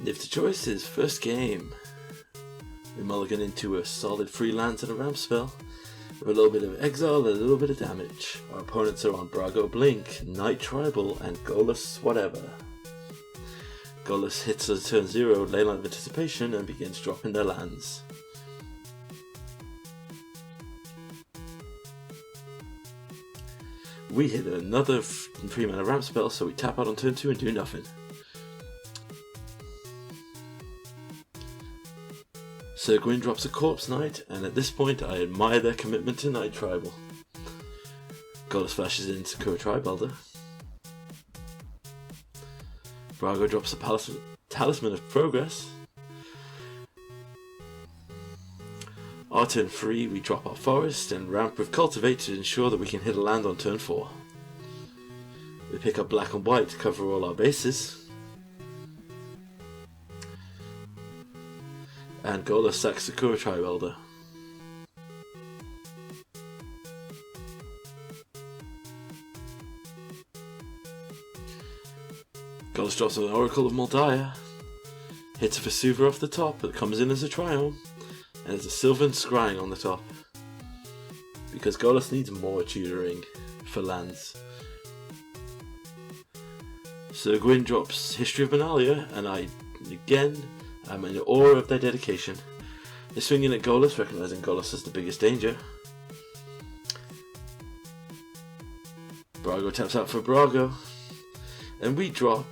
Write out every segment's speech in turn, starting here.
Nifty choices, first game. We mulligan into a solid 3 lands and a ramp spell, with a little bit of exile and a little bit of damage. Our opponents are on Brago Blink, Night Tribal, and Golas whatever. Golas hits us turn 0, Leyline of Anticipation, and begins dropping their lands. We hit another 3 mana ramp spell, so we tap out on turn 2 and do nothing. Sir Gwyn drops a Corpse Knight, and at this point I admire their commitment to Night Tribal. Golas flashes into Kura Tribe Elder. Brago drops a Talisman of Progress. Our turn 3, we drop our Forest and ramp with Cultivate to ensure that we can hit a land on turn 4. We pick up black and white to cover all our bases. And Golas sacks the Kura Tribe Elder. Golas drops an Oracle of Moldiah, hits a Vesuva off the top that comes in as a Triome, and there's a Sylvan Scrying on the top. Because Golas needs more tutoring for lands. Sir Gwyn drops History of Benalia, and I, again, am in awe of their dedication. They swing in at Golas, recognising Golas as the biggest danger. Brago taps out for Brago. And we drop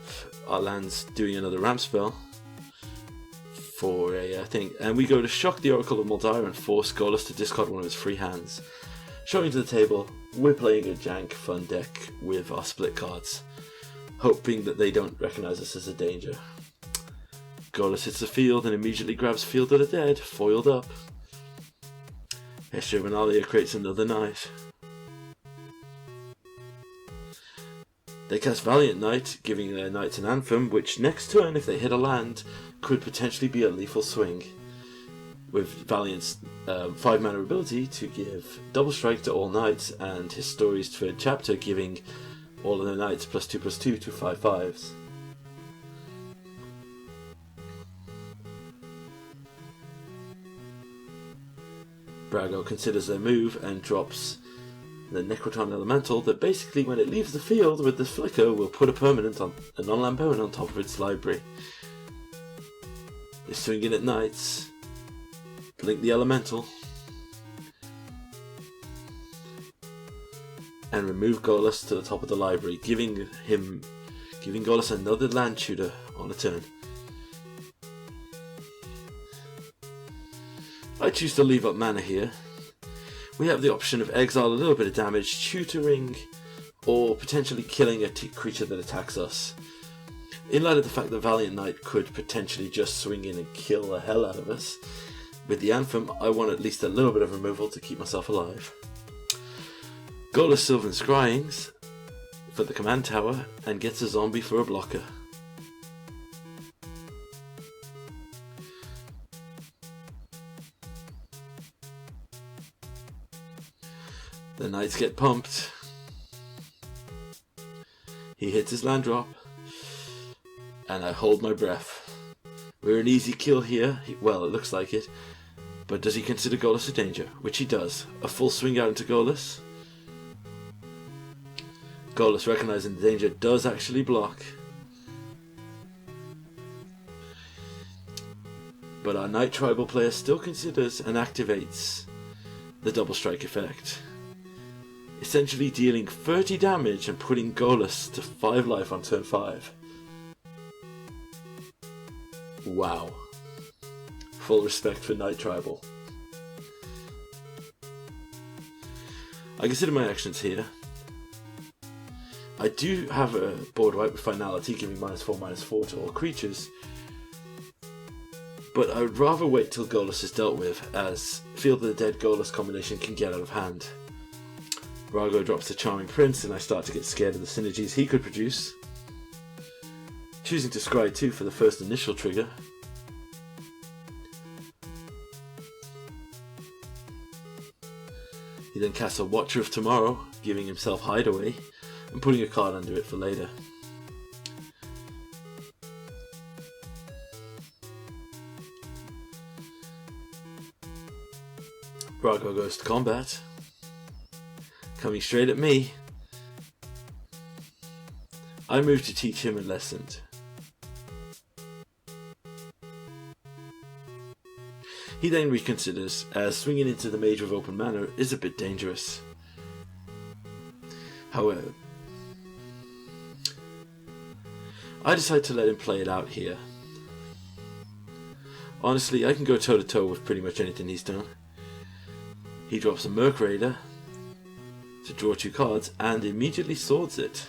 our lands doing another ramp spell for a thing. And we go to shock the Oracle of Moldiah and force Golas to discard one of his free hands. Showing to the table, we're playing a jank fun deck with our split cards, hoping that they don't recognise us as a danger. Golas hits the field and immediately grabs Field of the Dead, foiled up. History of Benalia creates another knight. They cast Valiant Knight, giving their knights an Anthem, which next turn, if they hit a land, could potentially be a lethal swing. With Valiant's 5 mana ability to give double strike to all knights, and his story's third chapter giving all of their knights +2/+2 to 5/5s. Brago considers their move and drops the Necroton Elemental that basically, when it leaves the field with the flicker, will put a non-land permanent on top of its library. They swing in at knights, blink the Elemental, and remove Golas to the top of the library, giving Golas another land tutor on a turn. I choose to leave up mana here. We have the option of exile a little bit of damage, tutoring, or potentially killing a creature that attacks us. In light of the fact that Valiant Knight could potentially just swing in and kill the hell out of us, with the Anthem, I want at least a little bit of removal to keep myself alive. Golas Sylvan Scryings for the command tower and gets a zombie for a blocker. The knights get pumped. He hits his land drop, and I hold my breath. We're an easy kill here. Well, it looks like it. But does he consider Golas a danger? Which he does. A full swing out into Golas. Golas, recognizing the danger, does actually block. But our Night Tribal player still considers and activates the double strike effect, essentially dealing 30 damage and putting Golas to 5 life on turn 5. Wow. Full respect for Night Tribal. I consider my actions here. I do have a board wipe with Finality, giving -4/-4 to all creatures, but I would rather wait till Golas is dealt with, as Field of the Dead Golas combination can get out of hand. Brago drops the Charming Prince, and I start to get scared of the synergies he could produce, choosing to scry 2 for the first initial trigger. He then casts a Watcher of Tomorrow, giving himself Hideaway, and putting a card under it for later. Brago goes to combat. Coming straight at me. I move to teach him a lesson. He then reconsiders, as swinging into the Mage of Open Manor is a bit dangerous. However, I decide to let him play it out here. Honestly, I can go toe to toe with pretty much anything he's done. He drops a Merc Raider to draw 2 cards and immediately swords it,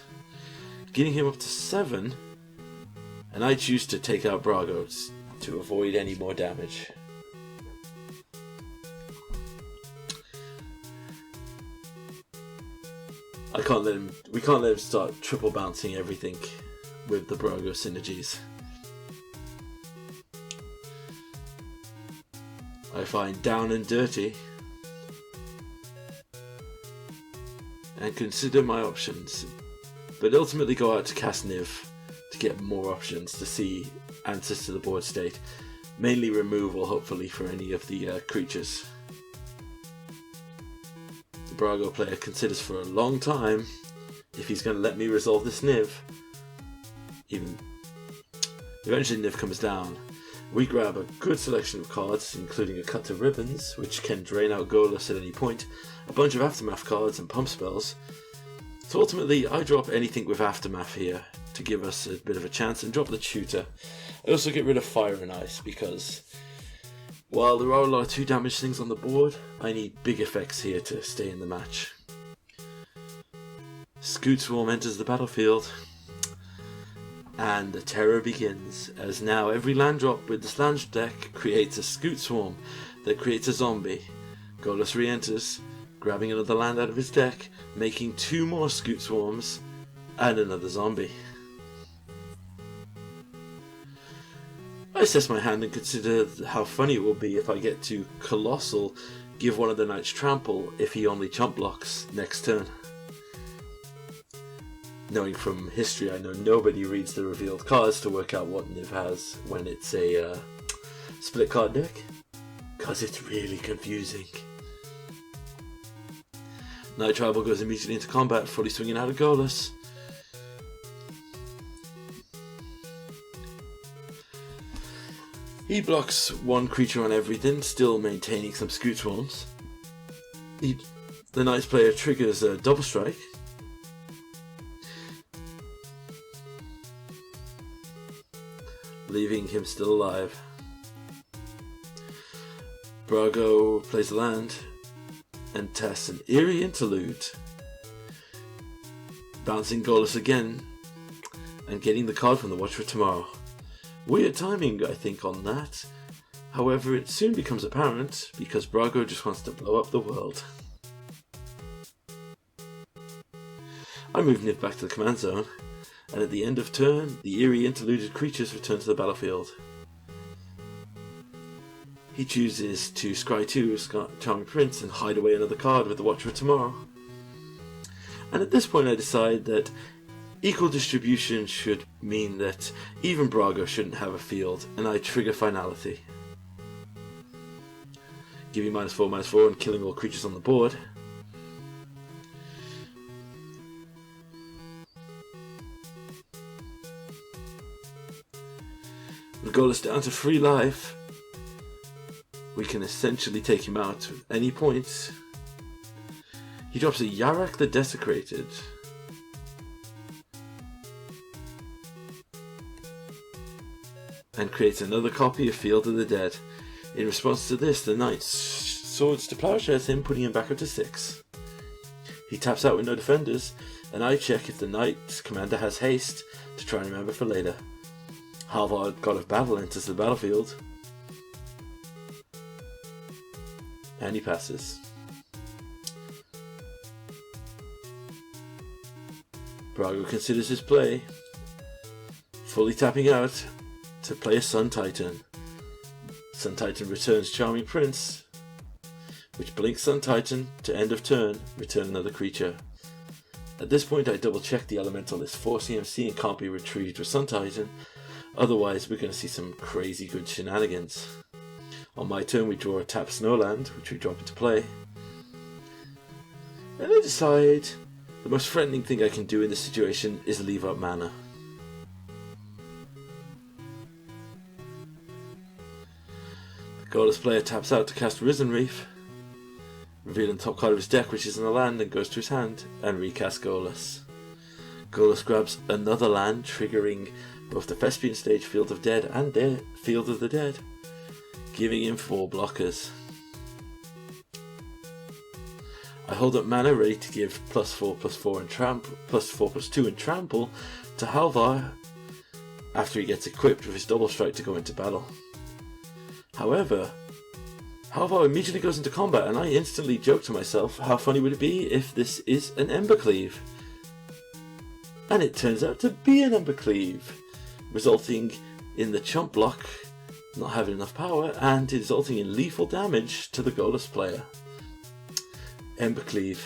getting him up to 7, and I choose to take out Brago to avoid any more damage. We can't let him start triple bouncing everything with the Brago synergies. I find Down and Dirty and consider my options, but ultimately go out to cast Niv to get more options to see answers to the board state, mainly removal hopefully for any of the creatures. The Brago player considers for a long time if he's going to let me resolve this Niv. Eventually Niv comes down. We grab a good selection of cards, including a Cut to Ribbons, which can drain out Golos at any point, a bunch of Aftermath cards and pump spells. So ultimately I drop anything with Aftermath here to give us a bit of a chance and drop the Tutor. I also get rid of Fire and Ice because while there are a lot of 2 damage things on the board, I need big effects here to stay in the match. Scute Swarm enters the battlefield, and the terror begins, as now every land drop with the Slange deck creates a Scute Swarm that creates a zombie. Golos re-enters, grabbing another land out of his deck, making 2 more Scute Swarms and another zombie. I assess my hand and consider how funny it will be if I get to Colossal, give one of the Knights Trample if he only chump blocks next turn. Knowing from history, I know nobody reads the revealed cards to work out what Niv has when it's a split card deck, because it's really confusing. Night Tribal goes immediately into combat, fully swinging out of Golos. He blocks 1 creature on everything, still maintaining some Scute Swarms. The Knight's player triggers a Double Strike, leaving him still alive. Brago plays a land and tests an Eerie Interlude, bouncing Golos again and getting the card from the Watch for Tomorrow. Weird timing, I think, on that. However, it soon becomes apparent because Brago just wants to blow up the world. I move Niv back to the command zone, and at the end of turn, the Eerie Interluded creatures return to the battlefield. He chooses to scry 2 Charming Prince and hide away another card with the Watch for Tomorrow. And at this point I decide that equal distribution should mean that even Brago shouldn't have a field, and I trigger Finality, giving -4/-4 and killing all creatures on the board. With Golos down to 3 life, we can essentially take him out at any point. He drops a Yarak the Desecrated. And creates another copy of Field of the Dead. In response to this, the Knight swords to Plowshares him, putting him back up to 6. He taps out with no defenders, and I check if the Knight's commander has haste to try and remember for later. Halvard, God of Battle, enters the battlefield, and he passes. Brago considers his play, fully tapping out to play a Sun Titan. Sun Titan returns Charming Prince, which blinks Sun Titan to end of turn, return another creature. At this point I double check the elemental is 4 CMC and can't be retrieved with Sun Titan, otherwise we're going to see some crazy good shenanigans. On my turn we draw a tap Snowland, which we drop into play. And I decide the most threatening thing I can do in this situation is leave up mana. The Goalless player taps out to cast Risen Reef, revealing the top card of his deck, which is in a land, and goes to his hand, and recasts Goalless. Goalless grabs another land, triggering both the Thespian Stage Field of Dead and their Field of the Dead, giving him 4 blockers. I hold up mana ready to give +4/+4 and +4/+2 and trample to Halvar after he gets equipped with his double strike to go into battle. However, Halvar immediately goes into combat, and I instantly joke to myself, how funny would it be if this is an Embercleave? And it turns out to be an Embercleave, resulting in the chump block not having enough power and resulting in lethal damage to the Goalless player. Embercleave,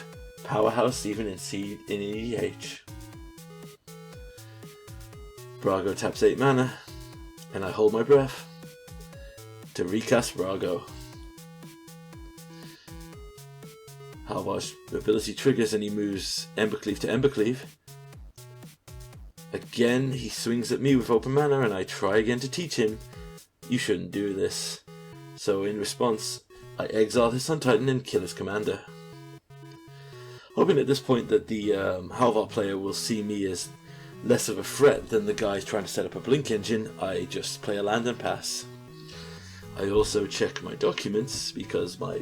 powerhouse even in EDH. Brago taps 8 mana, and I hold my breath to recast Brago. Halvar's ability triggers and he moves Embercleave to Embercleave. Again, he swings at me with open mana, and I try again to teach him, you shouldn't do this. So in response, I exile his Sun Titan and kill his commander. Hoping at this point that the Halvar player will see me as less of a threat than the guys trying to set up a Blink engine, I just play a land and pass. I also check my documents because my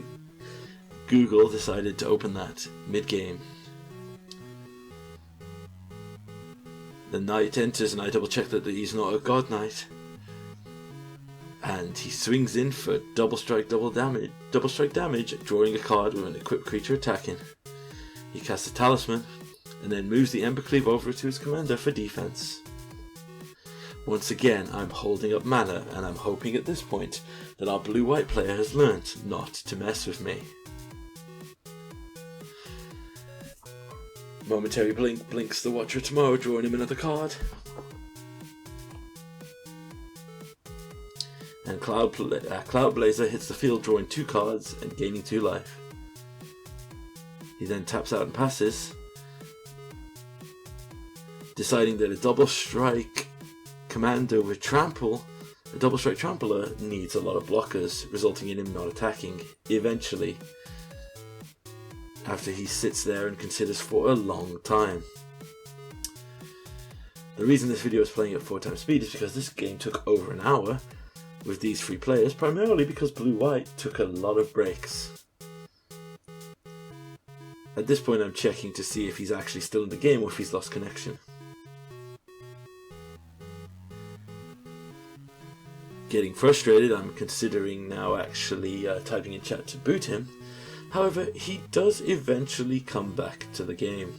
Google decided to open that mid-game. The knight enters and I double check that he's not a god knight. And he swings in for double strike damage, drawing a card with an equipped creature attacking. He casts a talisman, and then moves the Embercleave over to his commander for defense. Once again, I'm holding up mana, and I'm hoping at this point that our blue-white player has learnt not to mess with me. Momentary blink blinks the Watcher of Tomorrow, drawing him another card. And Cloudblazer hits the field, drawing 2 cards and gaining 2 life. He then taps out and passes, deciding that a double strike commander with trample, a double strike trampler, needs a lot of blockers, resulting in him not attacking eventually, after he sits there and considers for a long time. The reason this video is playing at 4 times speed is because this game took over an hour with these 3 players, primarily because blue-white took a lot of breaks. At this point I'm checking to see if he's actually still in the game or if he's lost connection. Getting frustrated, I'm considering now actually typing in chat to boot him. However, he does eventually come back to the game.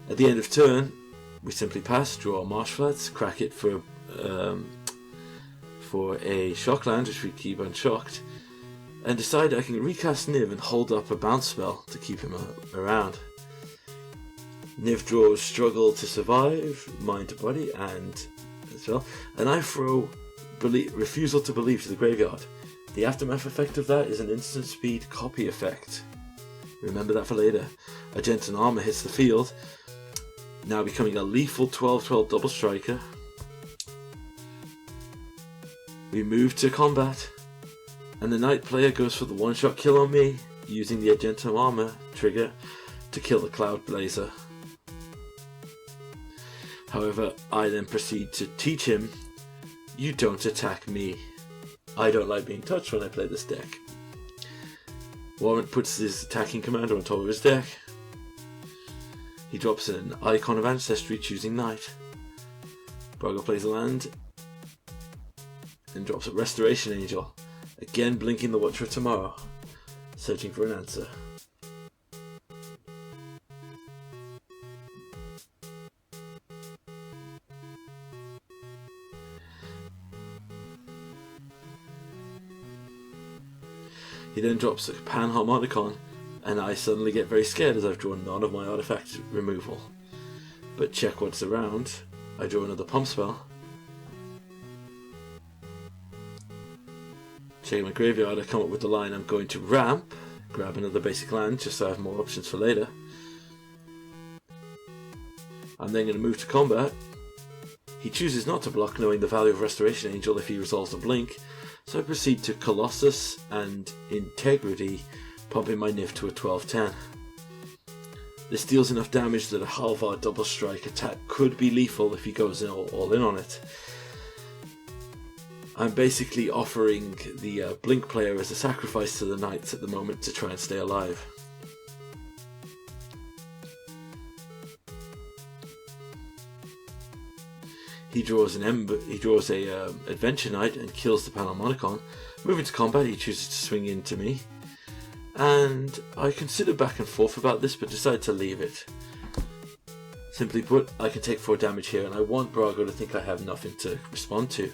At the end of turn, we simply pass, draw Marsh Flats, crack it for a Shockland, which we keep unshocked, and decide I can recast Niv and hold up a bounce spell to keep him around. Niv draws Struggle to Survive, Mind to Body, and I throw Refusal to Believe to the graveyard. The aftermath effect of that is an instant speed copy effect. Remember that for later. Argent Armor hits the field, now becoming a lethal 12/12 double striker. We move to combat, and the Knight player goes for the one-shot kill on me, using the Argentum Armor trigger to kill the Cloudblazer. However, I then proceed to teach him, you don't attack me. I don't like being touched when I play this deck. Warrant puts his attacking commander on top of his deck. He drops an Icon of Ancestry, choosing Knight. Brago plays a land and drops a Restoration Angel, again blinking the Watcher of Tomorrow, searching for an answer. He then drops a Panharmonicon, and I suddenly get very scared as I've drawn none of my artifact removal. But check what's around. I draw another Pump spell. Checking my graveyard, I come up with the line I'm going to ramp, grab another basic land just so I have more options for later. I'm then going to move to combat. He chooses not to block, knowing the value of Restoration Angel if he resolves a blink, so I proceed to Colossus and Integrity, pumping my Niv to a 12-10. This deals enough damage that a Halvar double strike attack could be lethal if he goes all in on it. I'm basically offering the Blink player as a sacrifice to the Knights at the moment to try and stay alive. He draws a Adventure Knight and kills the Panharmonicon. Moving to combat, he chooses to swing into me. And I considered back and forth about this, but decided to leave it. Simply put, I can take 4 damage here, and I want Brago to think I have nothing to respond to.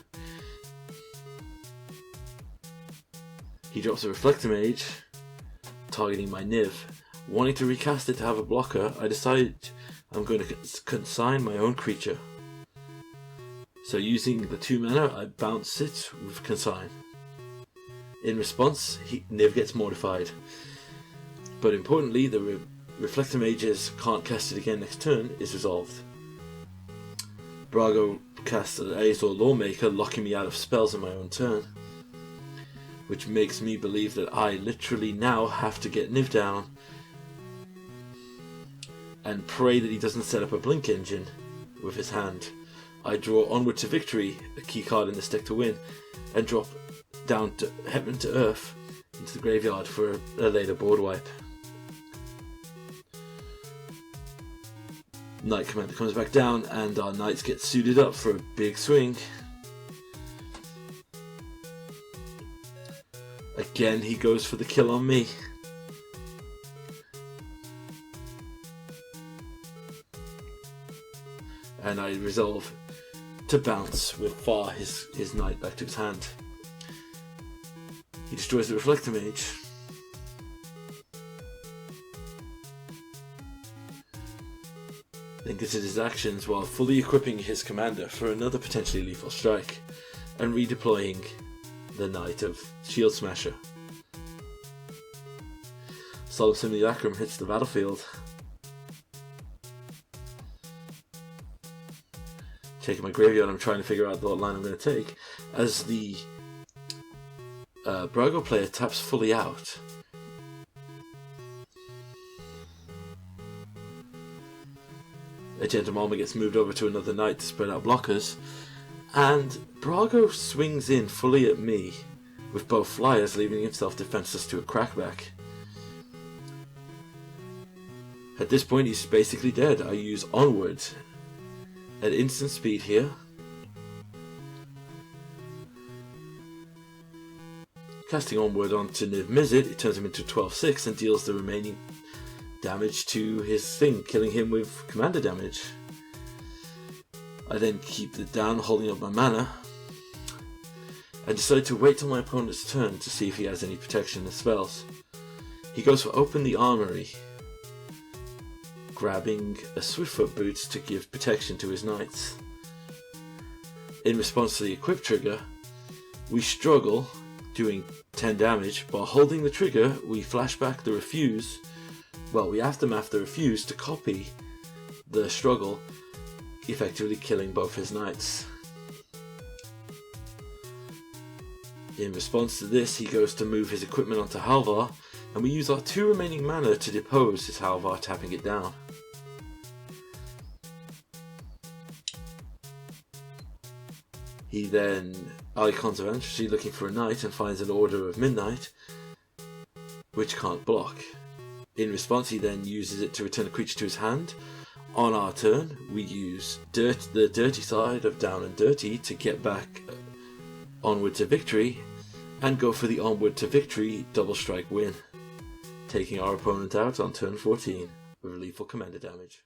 He drops a Reflector Mage, targeting my Niv. Wanting to recast it to have a blocker, I decide I'm going to consign my own creature. So using the 2 mana, I bounce it with Consign. In response, Niv gets mortified. But importantly, the Reflector Mages can't cast it again next turn is resolved. Brago casts an Azor Lawmaker, locking me out of spells on my own turn, which makes me believe that I literally now have to get Niv down and pray that he doesn't set up a Blink Engine with his hand. I draw Onward to Victory, a key card in this deck to win, and drop down to Heaven to Earth into the graveyard for a later board wipe. Knight Commander comes back down, and our Knights get suited up for a big swing. Again, he goes for the kill on me. And I resolve to bounce with Far his Knight back to his hand. He destroys the Reflector Mage. Then considers his actions while fully equipping his commander for another potentially lethal strike, and redeploying the Knight of Shield Smasher. Solemn Simulacrum hits the battlefield. Checking my graveyard, I'm trying to figure out what line I'm going to take. As the Brago player taps fully out, a Gentle Armor gets moved over to another Knight to spread out blockers, and Brago swings in fully at me with both flyers, leaving himself defenseless to a crackback. At this point, he's basically dead. I use Onward at instant speed here. Casting Onward onto Niv Mizzet, it turns him into 12-6 and deals the remaining damage to his thing, killing him with commander damage. I then keep it down, holding up my mana, and decide to wait till my opponent's turn to see if he has any protection in his spells. He goes for Open the Armory, grabbing a Swiftfoot Boots to give protection to his Knights. In response to the equip trigger, we struggle, doing 10 damage. While holding the trigger, we flash back the Refuse. Well, we aftermath the Refuse to copy the struggle, effectively killing both his Knights. In response to this, he goes to move his equipment onto Halvar, and we use our 2 remaining mana to depose his Halvar, tapping it down. He then icons of entry looking for a Knight and finds an Order of Midnight, which can't block. In response, he then uses it to return a creature to his hand. On our turn, we use the dirty side of Down and Dirty to get back Onward to Victory, and go for the Onward to Victory double strike win, taking our opponent out on turn 14 with lethal commander damage.